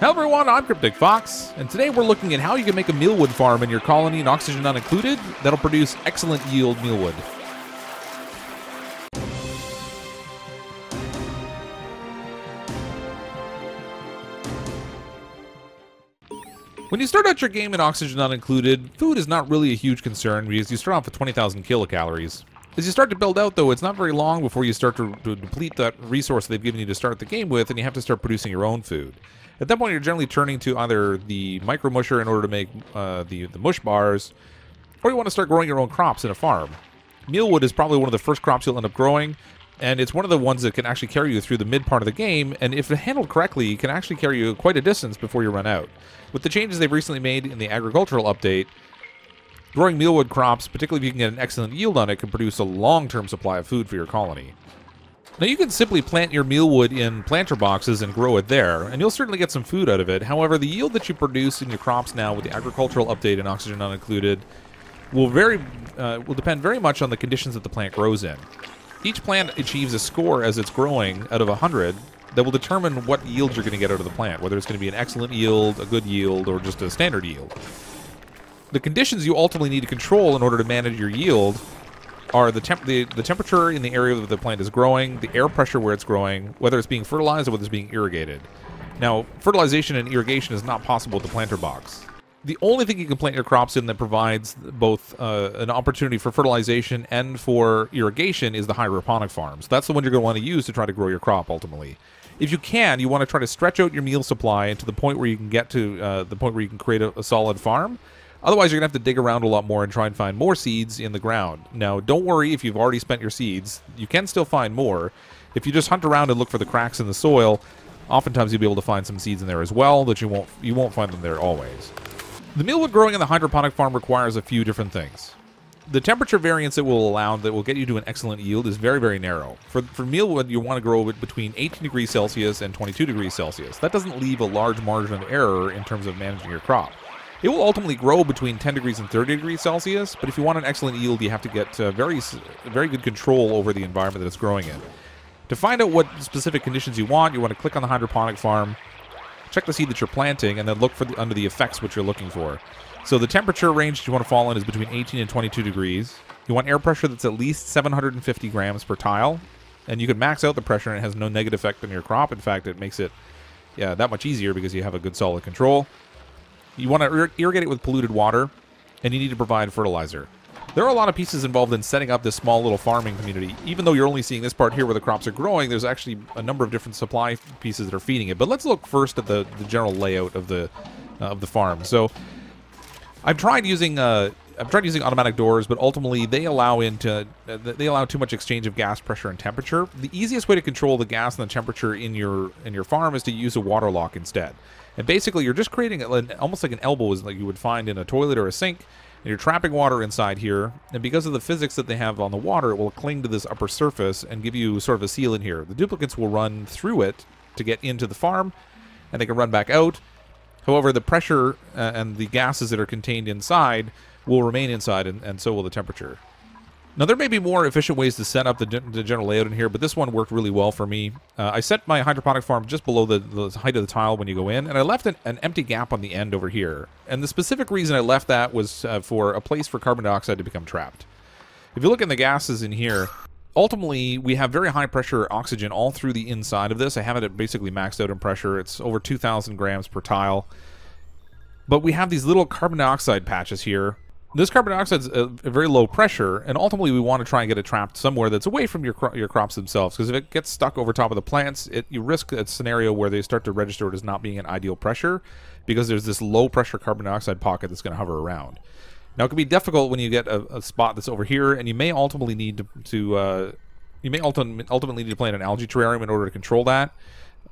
Hello everyone, I'm CrypticFox, and today we're looking at how you can make a mealwood farm in your colony and oxygen not included that'll produce excellent yield mealwood. When you start out your game in oxygen not included, food is not really a huge concern because you start off with 20,000 kilocalories. As you start to build out though, it's not very long before you start to deplete that resource they've given you to start the game with, and you have to start producing your own food. At that point, you're generally turning to either the micro musher in order to make the mush bars, or you want to start growing your own crops in a farm. Mealwood is probably one of the first crops you'll end up growing, and it's one of the ones that can actually carry you through the mid part of the game, and if handled correctly, it can actually carry you quite a distance before you run out. With the changes they've recently made in the agricultural update, growing mealwood crops, particularly if you can get an excellent yield on it, can produce a long-term supply of food for your colony. Now you can simply plant your mealwood in planter boxes and grow it there, and you'll certainly get some food out of it. However, the yield that you produce in your crops now with the agricultural update and oxygen not included will depend very much on the conditions that the plant grows in. Each plant achieves a score as it's growing out of 100 that will determine what yield you're going to get out of the plant, whether it's going to be an excellent yield, a good yield, or just a standard yield. The conditions you ultimately need to control in order to manage your yield are the temperature in the area that the plant is growing, the air pressure where it's growing, whether it's being fertilized or whether it's being irrigated. Now, fertilization and irrigation is not possible with the planter box. The only thing you can plant your crops in that provides both an opportunity for fertilization and for irrigation is the hydroponic farms. That's the one you're going to want to use to try to grow your crop ultimately. If you can, you want to try to stretch out your meal supply to the point where you can get to the point where you can create a solid farm. Otherwise, you're going to have to dig around a lot more and try and find more seeds in the ground. Now, don't worry if you've already spent your seeds. You can still find more. If you just hunt around and look for the cracks in the soil, oftentimes you'll be able to find some seeds in there as well, but you won't find them there always. The mealwood growing in the hydroponic farm requires a few different things. The temperature variance it will allow that will get you to an excellent yield is very, very narrow. For mealwood, you want to grow it between 18 degrees Celsius and 22 degrees Celsius. That doesn't leave a large margin of error in terms of managing your crop. It will ultimately grow between 10 degrees and 30 degrees Celsius, but if you want an excellent yield, you have to get very good control over the environment that it's growing in. To find out what specific conditions you want to click on the hydroponic farm, check the seed that you're planting, and then look for under the effects what you're looking for. So the temperature range that you want to fall in is between 18 and 22 degrees. You want air pressure that's at least 750 grams per tile, and you can max out the pressure and it has no negative effect on your crop. In fact, it makes it that much easier because you have a good solid control. You want to irrigate it with polluted water, and you need to provide fertilizer. There are a lot of pieces involved in setting up this small little farming community. Even though you're only seeing this part here where the crops are growing, there's actually a number of different supply pieces that are feeding it. But let's look first at the general layout of the farm. So I've tried using automatic doors, but ultimately they allow too much exchange of gas pressure and temperature. The easiest way to control the gas and the temperature in your farm is to use a water lock instead. And basically, you're just creating almost like an elbow, like you would find in a toilet or a sink, and you're trapping water inside here. And because of the physics that they have on the water, it will cling to this upper surface and give you sort of a seal in here. The duplicates will run through it to get into the farm, and they can run back out. However, the pressure and the gases that are contained inside will remain inside, and so will the temperature. Now, there may be more efficient ways to set up the general layout in here, but this one worked really well for me. I set my hydroponic farm just below the height of the tile when you go in, and I left an empty gap on the end over here. And the specific reason I left that was for a place for carbon dioxide to become trapped. If you look in the gases in here, ultimately, we have very high pressure oxygen all through the inside of this. I have it basically maxed out in pressure. It's over 2,000 grams per tile. But we have these little carbon dioxide patches here. This carbon dioxide is a very low pressure, and ultimately we want to try and get it trapped somewhere that's away from your crops themselves, because if it gets stuck over top of the plants, you risk a scenario where they start to register it as not being an ideal pressure, because there's this low pressure carbon dioxide pocket that's going to hover around. Now, it can be difficult when you get a spot that's over here, and you may ultimately need to ultimately need to plant an algae terrarium in order to control that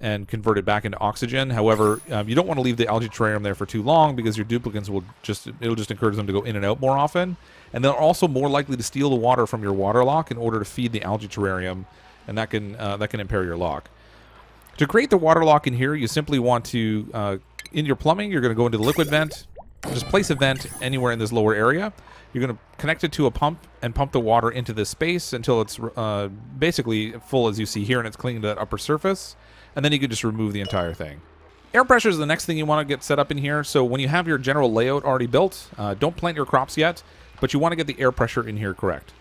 and convert it back into oxygen. However, you don't want to leave the algae terrarium there for too long because your duplicates will it'll just encourage them to go in and out more often, and they're also more likely to steal the water from your water lock in order to feed the algae terrarium, and that can impair your lock. To create the water lock in here, you simply want to in your plumbing, you're going to go into the liquid vent, just place a vent anywhere in this lower area. You're going to connect it to a pump and pump the water into this space until it's basically full, as you see here, and it's clinging to that upper surface. And then you can just remove the entire thing. Air pressure is the next thing you want to get set up in here. So when you have your general layout already built, don't plant your crops yet, but you want to get the air pressure in here correct.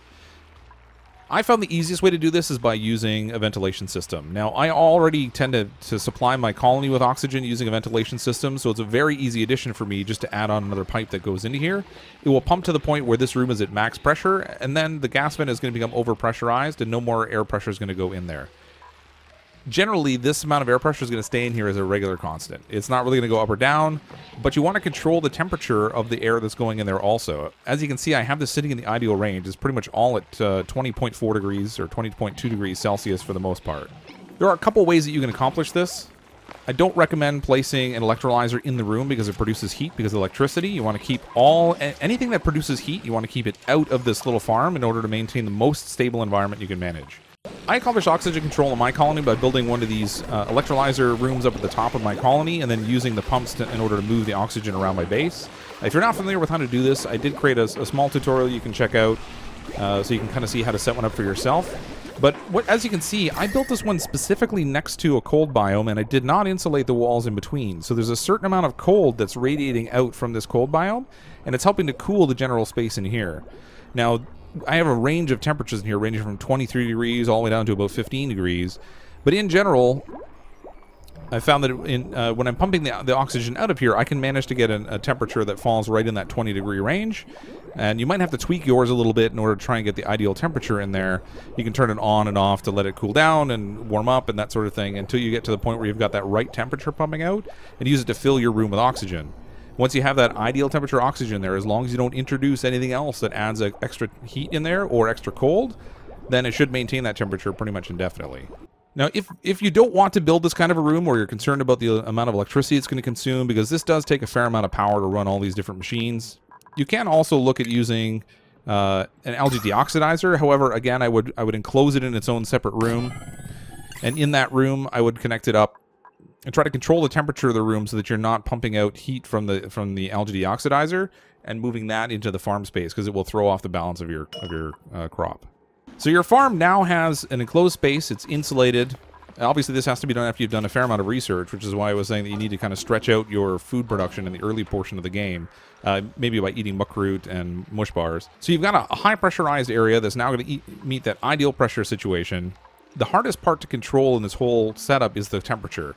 I found the easiest way to do this is by using a ventilation system. Now, I already tend to supply my colony with oxygen using a ventilation system, so it's a very easy addition for me just to add on another pipe that goes into here. It will pump to the point where this room is at max pressure, and then the gas vent is going to become overpressurized, and no more air pressure is going to go in there. Generally, this amount of air pressure is going to stay in here as a regular constant. It's not really going to go up or down, but you want to control the temperature of the air that's going in there also. As you can see, I have this sitting in the ideal range. It's pretty much all at 20.4 degrees or 20.2 degrees Celsius for the most part. There are a couple ways that you can accomplish this. I don't recommend placing an electrolyzer in the room because it produces heat because of electricity. You want to keep anything that produces heat, you want to keep it out of this little farm in order to maintain the most stable environment you can manage. I accomplished oxygen control in my colony by building one of these electrolyzer rooms up at the top of my colony and then using the pumps in order to move the oxygen around my base. If you're not familiar with how to do this, I did create a small tutorial you can check out so you can kind of see how to set one up for yourself. But as you can see, I built this one specifically next to a cold biome, and I did not insulate the walls in between. So there's a certain amount of cold that's radiating out from this cold biome, and it's helping to cool the general space in here. Now, I have a range of temperatures in here ranging from 23 degrees all the way down to about 15 degrees. But in general, I found that when I'm pumping the oxygen out of here, I can manage to get a temperature that falls right in that 20-degree range. And you might have to tweak yours a little bit in order to try and get the ideal temperature in there. You can turn it on and off to let it cool down and warm up and that sort of thing until you get to the point where you've got that right temperature pumping out, and use it to fill your room with oxygen. Once you have that ideal temperature oxygen there, as long as you don't introduce anything else that adds extra heat in there or extra cold, then it should maintain that temperature pretty much indefinitely. Now, if you don't want to build this kind of a room, or you're concerned about the amount of electricity it's going to consume, because this does take a fair amount of power to run all these different machines, you can also look at using an algae deoxidizer. However, again, I would enclose it in its own separate room, and in that room, I would connect it up and try to control the temperature of the room so that you're not pumping out heat from the algae deoxidizer and moving that into the farm space, because it will throw off the balance of your crop. So your farm now has an enclosed space. It's insulated. Obviously, this has to be done after you've done a fair amount of research, which is why I was saying that you need to kind of stretch out your food production in the early portion of the game, maybe by eating muckroot and mush bars. So you've got a high pressurized area that's now going to meet that ideal pressure situation. The hardest part to control in this whole setup is the temperature.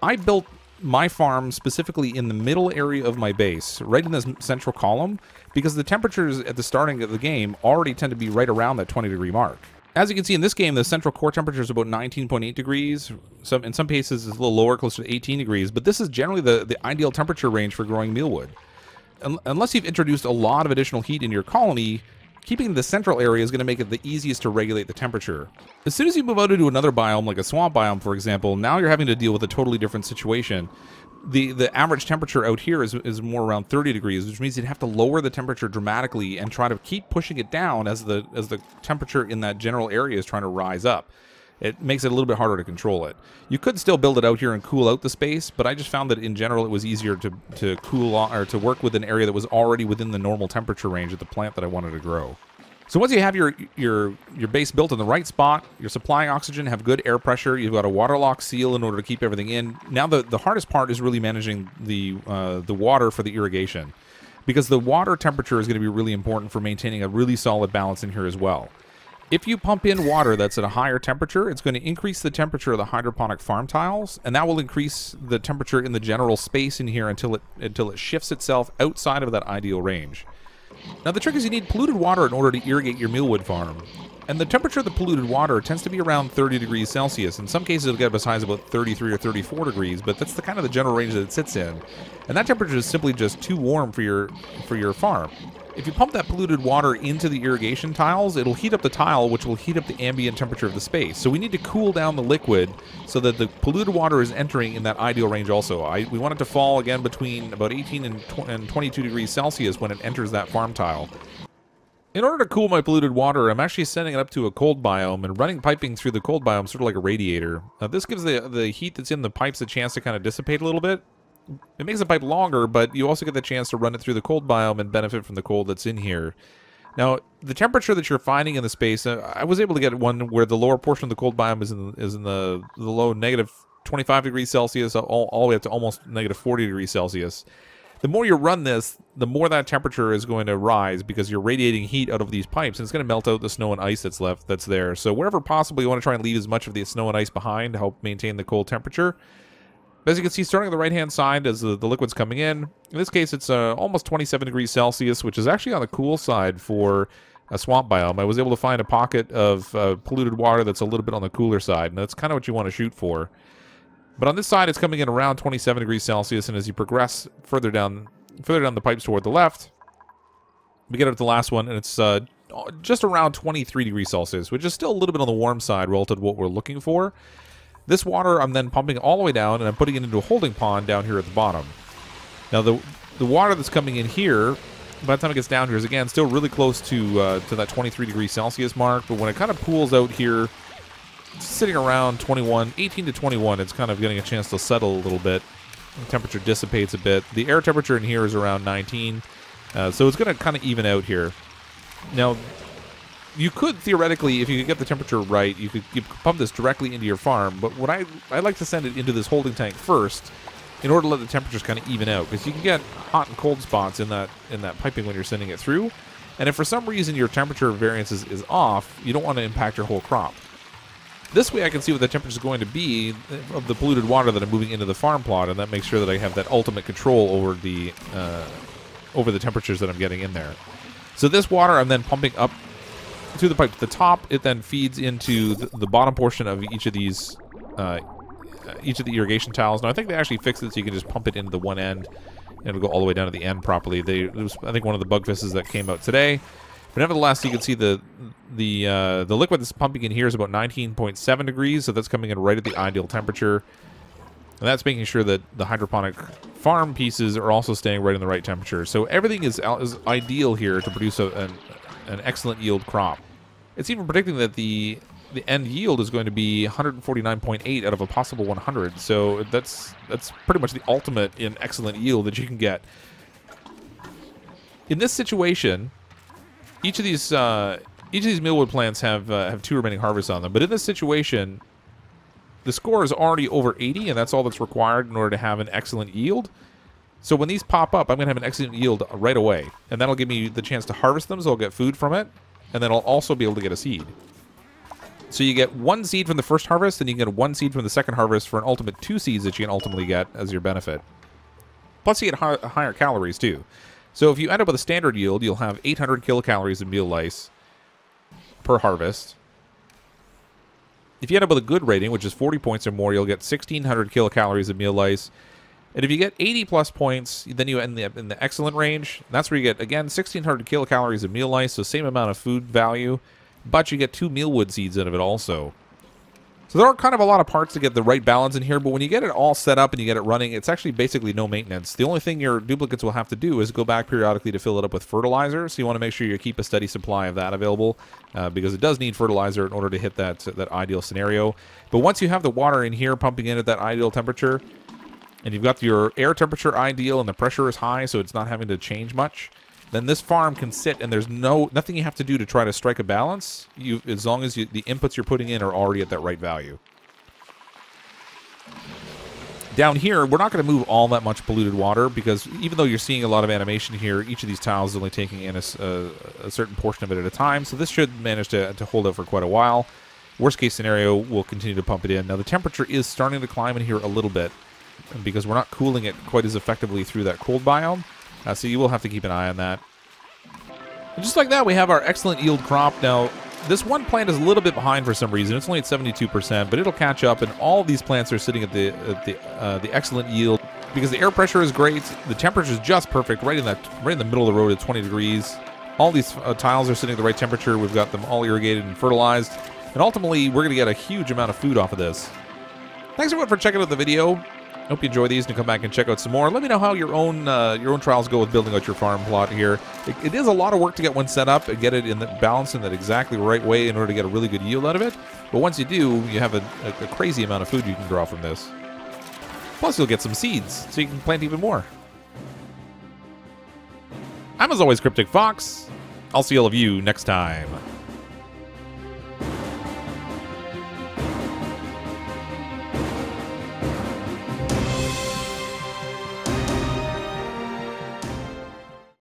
I built my farm specifically in the middle area of my base, right in this central column, because the temperatures at the starting of the game already tend to be right around that 20-degree mark. As you can see in this game, the central core temperature is about 19.8 degrees. In some cases, it's a little lower, closer to 18 degrees, but this is generally the ideal temperature range for growing mealwood. Unless you've introduced a lot of additional heat in your colony, keeping the central area is going to make it the easiest to regulate the temperature. As soon as you move out into another biome, like a swamp biome, for example, now you're having to deal with a totally different situation. The average temperature out here is more around 30 degrees, which means you'd have to lower the temperature dramatically and try to keep pushing it down as the temperature in that general area is trying to rise up. It makes it a little bit harder to control it. You could still build it out here and cool out the space, but I just found that in general it was easier to cool or to work with an area that was already within the normal temperature range of the plant that I wanted to grow. So once you have your base built in the right spot, you're supplying oxygen, have good air pressure, you've got a waterlock seal in order to keep everything in. Now the hardest part is really managing the water for the irrigation, because the water temperature is going to be really important for maintaining a really solid balance in here as well. If you pump in water that's at a higher temperature, it's going to increase the temperature of the hydroponic farm tiles, and that will increase the temperature in the general space in here until it shifts itself outside of that ideal range. Now the trick is you need polluted water in order to irrigate your mealwood farm. And the temperature of the polluted water tends to be around 30 degrees Celsius. In some cases it'll get as high as about 33 or 34 degrees, but that's the kind of the general range that it sits in. And that temperature is simply just too warm for your farm. If you pump that polluted water into the irrigation tiles, it'll heat up the tile, which will heat up the ambient temperature of the space. So we need to cool down the liquid so that the polluted water is entering in that ideal range also. We want it to fall again between about 18 and 22 degrees Celsius when it enters that farm tile. In order to cool my polluted water, I'm actually sending it up to a cold biome and running piping through the cold biome sort of like a radiator. This gives the heat that's in the pipes a chance to kind of dissipate a little bit. It makes the pipe longer, but you also get the chance to run it through the cold biome and benefit from the cold that's in here. Now, the temperature that you're finding in the space, I was able to get one where the lower portion of the cold biome is in the low negative 25 degrees Celsius, all the way up to almost negative 40 degrees Celsius. The more you run this, the more that temperature is going to rise because you're radiating heat out of these pipes, and it's going to melt out the snow and ice that's there. So wherever possible, you want to try and leave as much of the snow and ice behind to help maintain the cold temperature. As you can see, starting on the right-hand side as the liquid's coming in this case, it's almost 27 degrees Celsius, which is actually on the cool side for a swamp biome. I was able to find a pocket of polluted water that's a little bit on the cooler side, and that's kind of what you want to shoot for. But on this side, it's coming in around 27 degrees Celsius, and as you progress further down the pipes toward the left, we get up to the last one, and it's just around 23 degrees Celsius, which is still a little bit on the warm side relative to what we're looking for. This water, I'm then pumping all the way down, and I'm putting it into a holding pond down here at the bottom. Now, the water that's coming in here, by the time it gets down here, is again still really close to that 23 degrees Celsius mark, but when it kind of pools out here, sitting around 18 to 21, it's kind of getting a chance to settle a little bit. The temperature dissipates a bit. The air temperature in here is around 19, so it's going to kind of even out here. Now, you could theoretically, if you could get the temperature right, you could pump this directly into your farm, but what I like to send it into this holding tank first in order to let the temperatures kind of even out, because you can get hot and cold spots in that piping when you're sending it through, and if for some reason your temperature variance is off, you don't want to impact your whole crop. This way I can see what the temperature is going to be of the polluted water that I'm moving into the farm plot, and that makes sure that I have that ultimate control over the temperatures that I'm getting in there. So this water I'm then pumping up through the pipe to the top. It then feeds into the bottom portion of each of the irrigation towels. Now I think they actually fixed it so you can just pump it into the one end, and it'll go all the way down to the end properly. It was, I think, one of the bug fixes that came out today. But nevertheless, you can see the liquid that's pumping in here is about 19.7 degrees, so that's coming in right at the ideal temperature. And that's making sure that the hydroponic farm pieces are also staying right in the right temperature. So everything is ideal here to produce an excellent yield crop. It's even predicting that the end yield is going to be 149.8 out of a possible 100. So that's pretty much the ultimate in excellent yield that you can get. In this situation, each of these mealwood plants have 2 remaining harvests on them, but in this situation, the score is already over 80, and that's all that's required in order to have an excellent yield. So when these pop up, I'm going to have an excellent yield right away, and that'll give me the chance to harvest them, so I'll get food from it, and then I'll also be able to get a seed. So you get 1 seed from the first harvest, and you can get 1 seed from the second harvest for an ultimate 2 seeds that you can ultimately get as your benefit. Plus you get higher calories too. So if you end up with a standard yield, you'll have 800 kilocalories of meal lice per harvest. If you end up with a good rating, which is 40 points or more, you'll get 1,600 kilocalories of meal lice. And if you get 80 plus points, then you end up in the excellent range. That's where you get, again, 1,600 kilocalories of meal lice, so same amount of food value, but you get 2 mealwood seeds out of it also. So there are kind of a lot of parts to get the right balance in here, but when you get it all set up and you get it running, it's actually basically no maintenance. The only thing your duplicates will have to do is go back periodically to fill it up with fertilizer, so you want to make sure you keep a steady supply of that available, because it does need fertilizer in order to hit that ideal scenario. But once you have the water in here pumping in at that ideal temperature, and you've got your air temperature ideal and the pressure is high, so it's not having to change much, then this farm can sit and there's nothing you have to do to try to strike a balance, as long as the inputs you're putting in are already at that right value. Down here, we're not going to move all that much polluted water, because even though you're seeing a lot of animation here, each of these tiles is only taking in a certain portion of it at a time, so this should manage to hold out for quite a while. Worst case scenario, we'll continue to pump it in. Now the temperature is starting to climb in here a little bit, because we're not cooling it quite as effectively through that cold biome. So you will have to keep an eye on that. And just like that, we have our excellent yield crop. Now, this one plant is a little bit behind for some reason. It's only at 72%, but it'll catch up, and all of these plants are sitting at the excellent yield because the air pressure is great. The temperature is just perfect, right in the middle of the road at 20 degrees. All these tiles are sitting at the right temperature. We've got them all irrigated and fertilized, and ultimately, we're going to get a huge amount of food off of this. Thanks everyone for checking out the video. Hope you enjoy these and come back and check out some more. Let me know how your own trials go with building out your farm plot here. It is a lot of work to get one set up and get it in the balance in that exactly right way in order to get a really good yield out of it. But once you do, you have a crazy amount of food you can draw from this. Plus, you'll get some seeds, so you can plant even more. I'm, as always, CrypticFox. I'll see all of you next time.